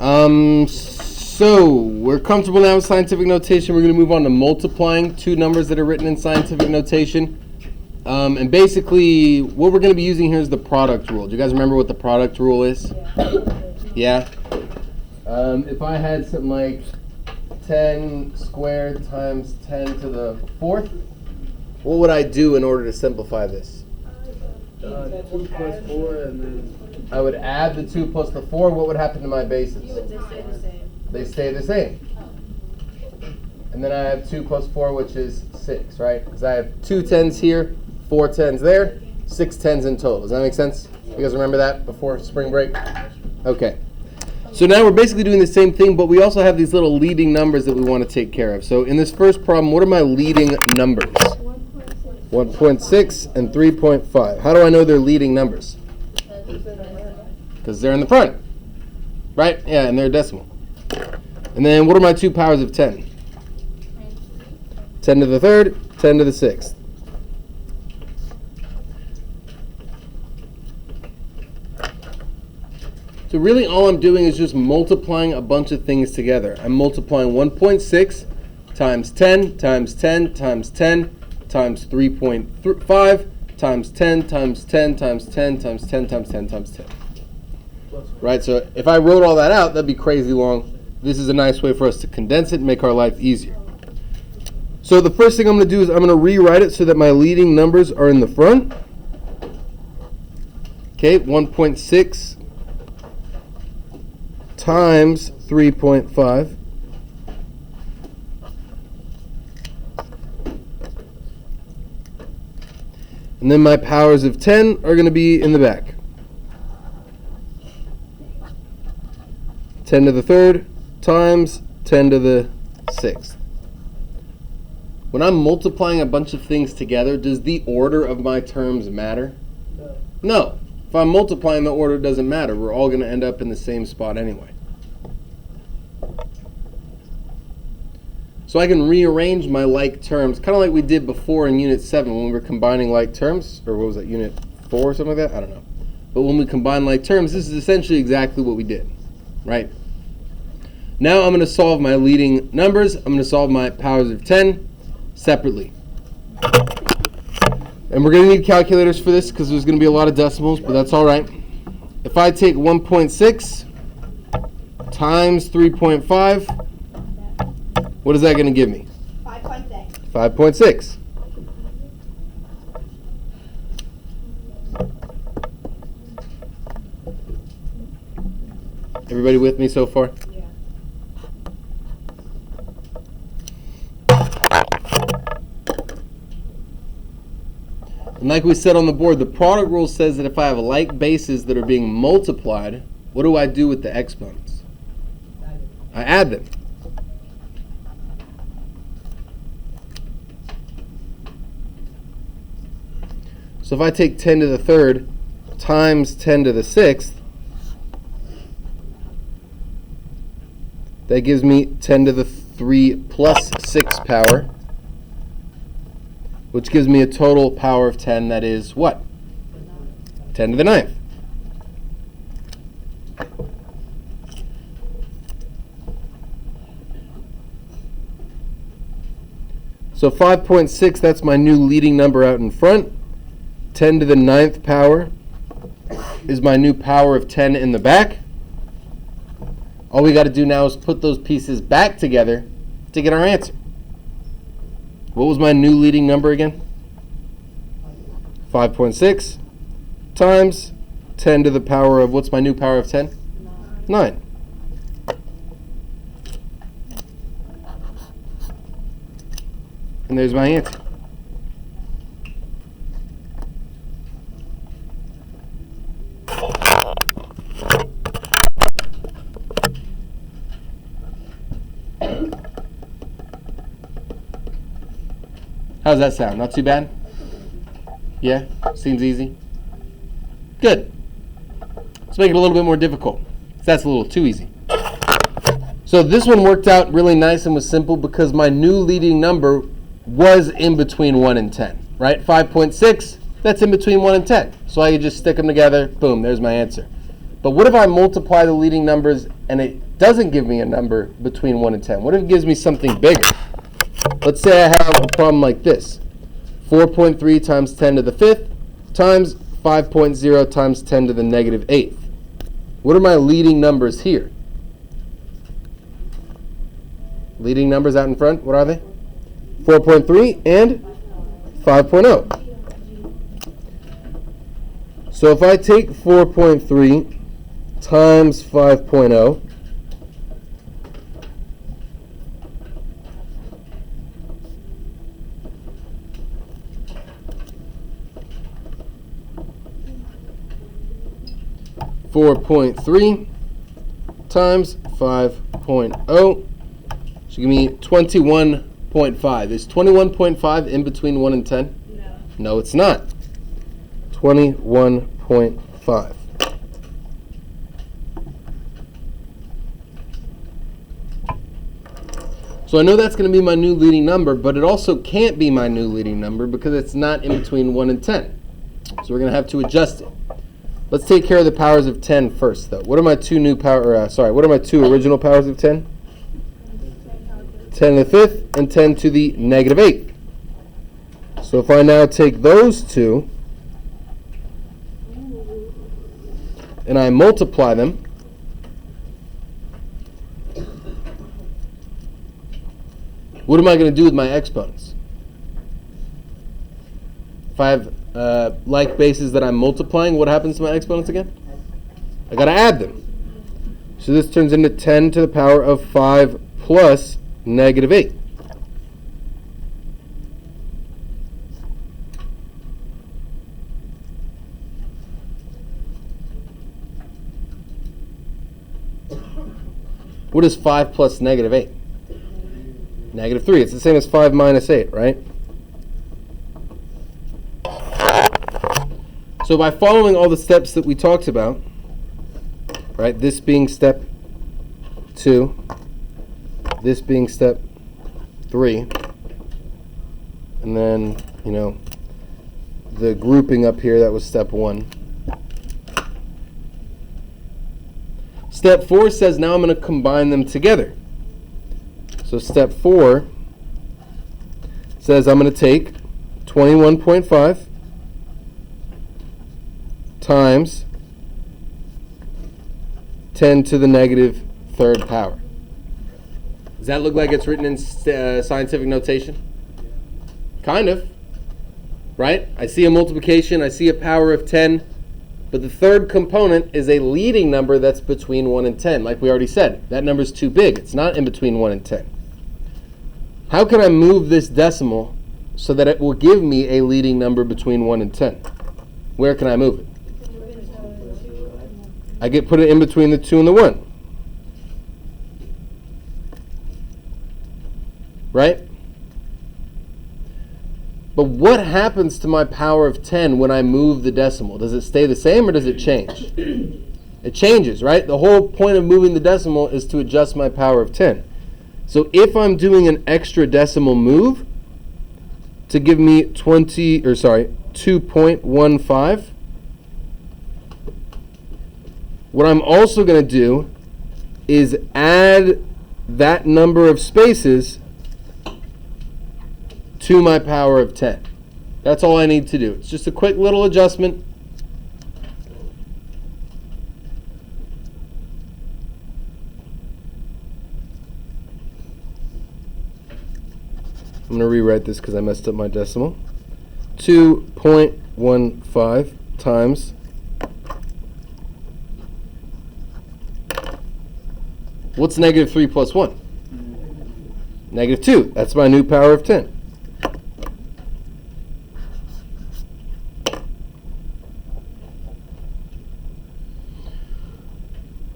So we're comfortable now with scientific notation. We're going to move on to multiplying two numbers that are written in scientific notation. And basically, what we're going to be using here is the product rule. Do you guys remember what the product rule is? Yeah? If I had something like 10 squared times 10 to the fourth, what would I do in order to simplify this? 2 plus 4 and then... I would add the 2 plus the 4. What would happen to my bases? They stay the same. They stay the same. And then I have 2 plus 4, which is 6, right? Because I have 2 10s here, 4 10s there, 6 10s in total. Does that make sense? You guys remember that before spring break? Okay. So now we're basically doing the same thing, but we also have these little leading numbers that we want to take care of. So in this first problem, what are my leading numbers? 1.6 and 3.5. How do I know they're leading numbers? Because they're in the front. Right? Yeah, and they're decimal. And then what are my two powers of 10? 10 to the third, 10 to the sixth. So really all I'm doing is just multiplying a bunch of things together. I'm multiplying 1.6 times 10 times 10 times 10 times 3.5 times 10 times 10 times 10 times 10 times 10 times 10. Right, so if I wrote all that out, that'd be crazy long. This is a nice way for us to condense it and make our life easier. So the first thing I'm going to do is I'm going to rewrite it so that my leading numbers are in the front. Okay, 1.6 times 3.5. And then my powers of 10 are going to be in the back. 10 to the third times 10 to the sixth. When I'm multiplying a bunch of things together, does the order of my terms matter? No. If I'm multiplying, the order doesn't matter. We're all going to end up in the same spot anyway. So I can rearrange my like terms, kind of like we did before in Unit 7 when we were combining like terms, or what was that, Unit 4 or something like that? I don't know. But when we combine like terms, this is essentially exactly what we did, right? Now I'm going to solve my leading numbers. I'm going to solve my powers of 10 separately. And we're going to need calculators for this because there's going to be a lot of decimals, but that's all right. If I take 1.6 times 3.5, what is that going to give me? 5.6. 5.6. Everybody with me so far? Yeah. And like we said on the board, the product rule says that if I have like bases that are being multiplied, what do I do with the exponents? I add them. So if I take 10 to the third times 10 to the sixth, that gives me 10 to the 3 plus 6 power, which gives me a total power of 10 that is what? 10 to the 9th. So 5.6, that's my new leading number out in front. 10 to the 9th power is my new power of 10 in the back. All we got to do now is put those pieces back together to get our answer. What was my new leading number again? 5.6 times 10 to the power of, what's my new power of 10? 9. And there's my answer. How's that sound? Not too bad? Yeah? Seems easy? Good. Let's make it a little bit more difficult. That's a little too easy. So this one worked out really nice and was simple because my new leading number was in between 1 and 10, right? 5.6, that's in between 1 and 10. So I could just stick them together, boom, there's my answer. But what if I multiply the leading numbers and it doesn't give me a number between 1 and 10? What if it gives me something bigger? Let's say I have a problem like this. 4.3 times 10 to the 5th times 5.0 times 10 to the negative 8th. What are my leading numbers here? Leading numbers out in front, what are they? 4.3 and 5.0. So if I take 4.3 times 5.0, times 5.0 should give me 21.5. Is 21.5 in between 1 and 10? No. No, it's not. 21.5. So I know that's going to be my new leading number, but it also can't be my new leading number because it's not in between 1 and 10. So we're going to have to adjust it. Let's take care of the powers of 10 first, though. What are my two what are my two original powers of 10? 10 to the 5th and 10 to the negative 8th. So if I now take those two and I multiply them, what am I going to do with my exponents? If I have like bases that I'm multiplying, what happens to my exponents again? I got to add them. So this turns into 10 to the power of 5 plus negative 8. What is 5 plus negative 8? Negative 3. It's the same as 5 minus 8, right? So by following all the steps that we talked about, right, this being step 2, this being step 3, and then, the grouping up here, that was step 1. Step 4 says now I'm going to combine them together. So step 4 says I'm going to take 21.5 times 10 to the negative 3rd power. Does that look like it's written in scientific notation? Kind of. Right? I see a multiplication, I see a power of 10, but the third component is a leading number that's between 1 and 10. Like we already said, that number's too big. It's not in between 1 and 10. How can I move this decimal so that it will give me a leading number between 1 and 10? Where can I move it? Put it in between the 2 and the 1. Right? But what happens to my power of 10 when I move the decimal? Does it stay the same or does it change? It changes, right? The whole point of moving the decimal is to adjust my power of 10. So if I'm doing an extra decimal move to give me 2.15, what I'm also going to do is add that number of spaces to my power of 10. That's all I need to do. It's just a quick little adjustment. I'm going to rewrite this because I messed up my decimal. 2.15 times what's negative 3 plus 1? Negative 2. That's my new power of 10.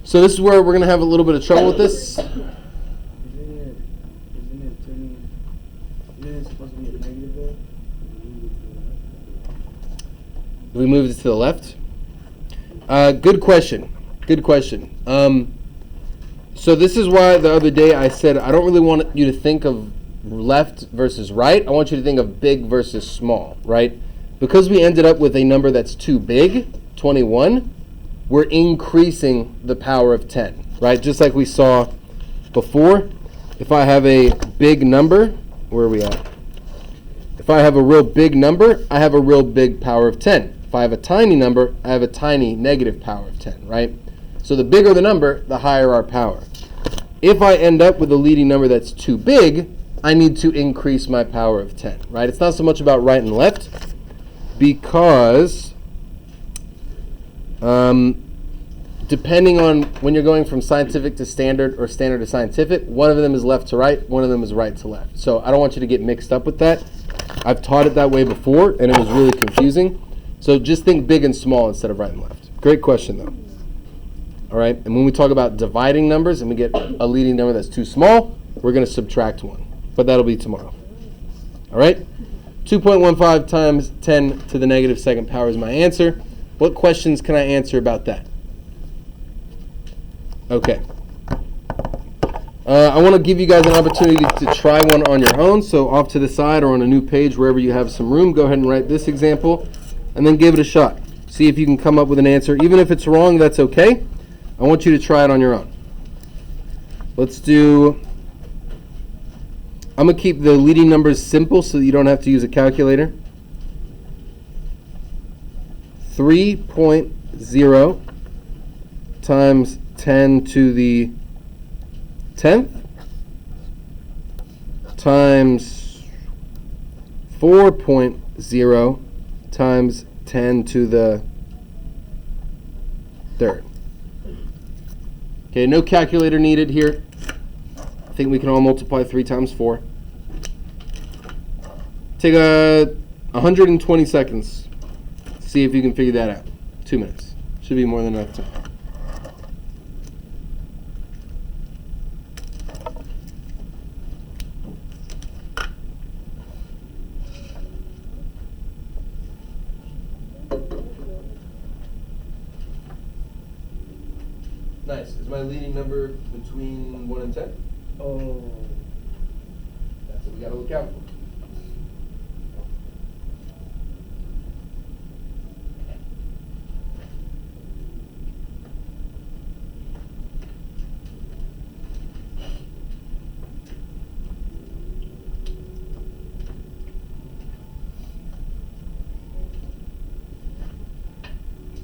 So this is where we're going to have a little bit of trouble with this. Isn't it supposed to be a negative there? We moved it to the left. Good question. Good question. So this is why the other day I said I don't really want you to think of left versus right. I want you to think of big versus small, right? Because we ended up with a number that's too big, 21, we're increasing the power of 10, right? Just like we saw before. If I have a big number, where are we at? If I have a real big number, I have a real big power of 10. If I have a tiny number, I have a tiny negative power of 10, right? So the bigger the number, the higher our power. If I end up with a leading number that's too big, I need to increase my power of 10, right? It's not so much about right and left, because depending on when you're going from scientific to standard or standard to scientific, one of them is left to right, one of them is right to left. So I don't want you to get mixed up with that. I've taught it that way before, and it was really confusing. So just think big and small instead of right and left. Great question, though. All right, and when we talk about dividing numbers and we get a leading number that's too small, we're going to subtract 1. But that'll be tomorrow. All right, 2.15 times 10 to the negative second power is my answer. What questions can I answer about that? Okay. I want to give you guys an opportunity to try one on your own. So off to the side or on a new page, wherever you have some room, go ahead and write this example and then give it a shot. See if you can come up with an answer. Even if it's wrong, that's okay. I want you to try it on your own. Let's do, I'm going to keep the leading numbers simple so that you don't have to use a calculator. 3.0 times 10 to the 10th times 4.0 times 10 to the 3rd. Okay, no calculator needed here. I think we can all multiply 3 times 4. Take 120 seconds. See if you can figure that out. 2 minutes. Should be more than enough time. Nice. Is my leading number between 1 and 10? Oh. That's what we got to look out for.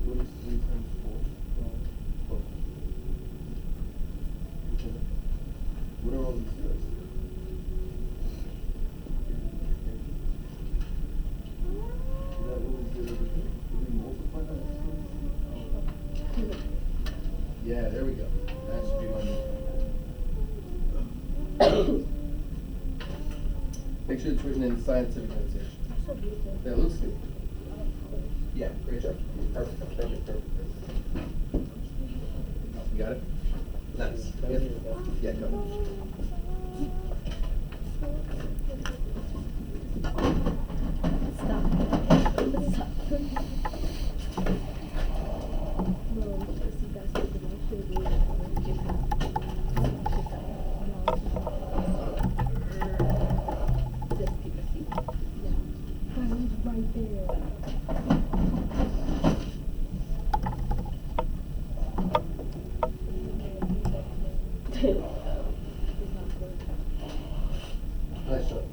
What is 3 times 4? 12. What are all these zeros? Is that what we did over here? Did we multiply that? Yeah, there we go. That should be my new. Make sure it's written in scientific notation. That looks good. Yeah, great job. Perfect. You got it? Nice. Yep. Yeah, go. Nice job.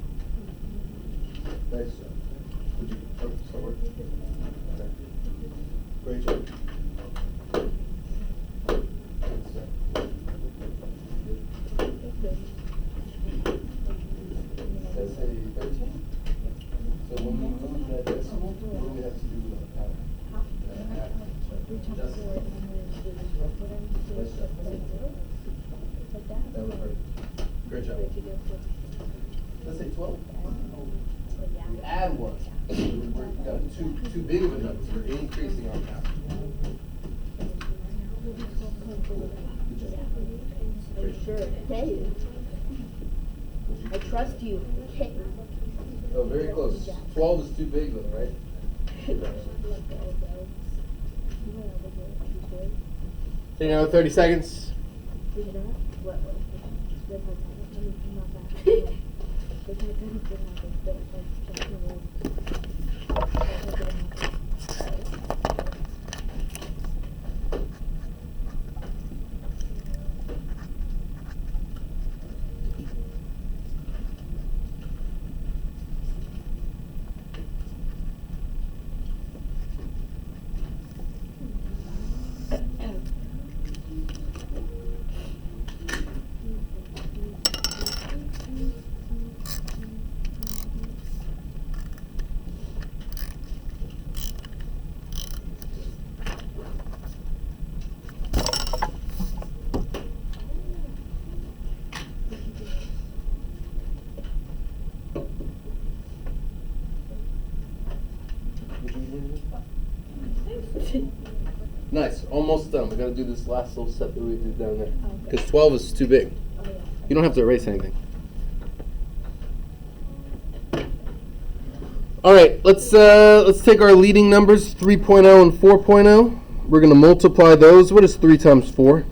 Nice job. Did you start working? Okay. Great job. That's a 13. So when we move that decimal, what do we have to do with the power? Just. Nice job. That was perfect. Great job. Let's say 12. We add 1. We've got too big of a number. We're increasing our power. Sure. Okay. I trust you. Okay. Oh, very close. 12 is too big though, right? Take another 30 seconds. almost done. We got to do this last little step that we did down there. Okay. Because 12 is too big. Oh, yeah. You don't have to erase anything. All right, let's take our leading numbers, 3.0 and 4.0. We're going to multiply those. What is 3 times 4?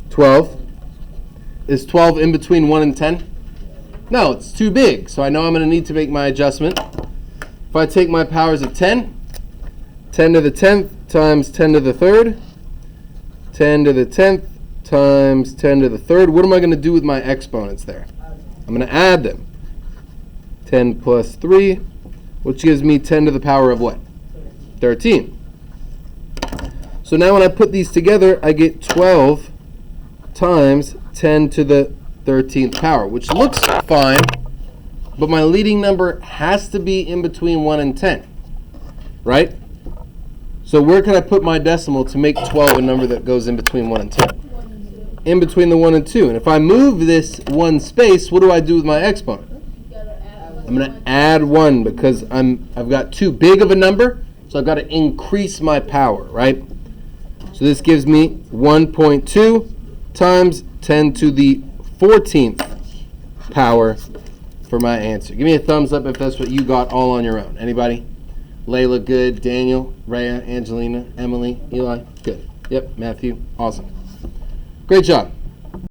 12. Is 12 in between 1 and 10? No, it's too big, so I know I'm going to need to make my adjustment. If I take my powers of 10, 10 to the 10th times 10 to the 3rd, 10 to the 10th times 10 to the 3rd. What am I going to do with my exponents there? I'm going to add them. 10 plus 3, which gives me 10 to the power of what? 13. So now when I put these together, I get 12 times 10 to the 13th power, which looks fine, but my leading number has to be in between 1 and 10, right? So where can I put my decimal to make 12 a number that goes in between 1 and 10? In between the 1 and 2. And if I move this one space, what do I do with my exponent? I'm going to add 1 because I've got too big of a number, so I've got to increase my power, right? So this gives me 1.2 times 10 to the 14th power for my answer. Give me a thumbs up if that's what you got all on your own. Anybody? Layla, good. Daniel, Rhea, Angelina, Emily, Eli, good. Yep, Matthew, awesome. Great job.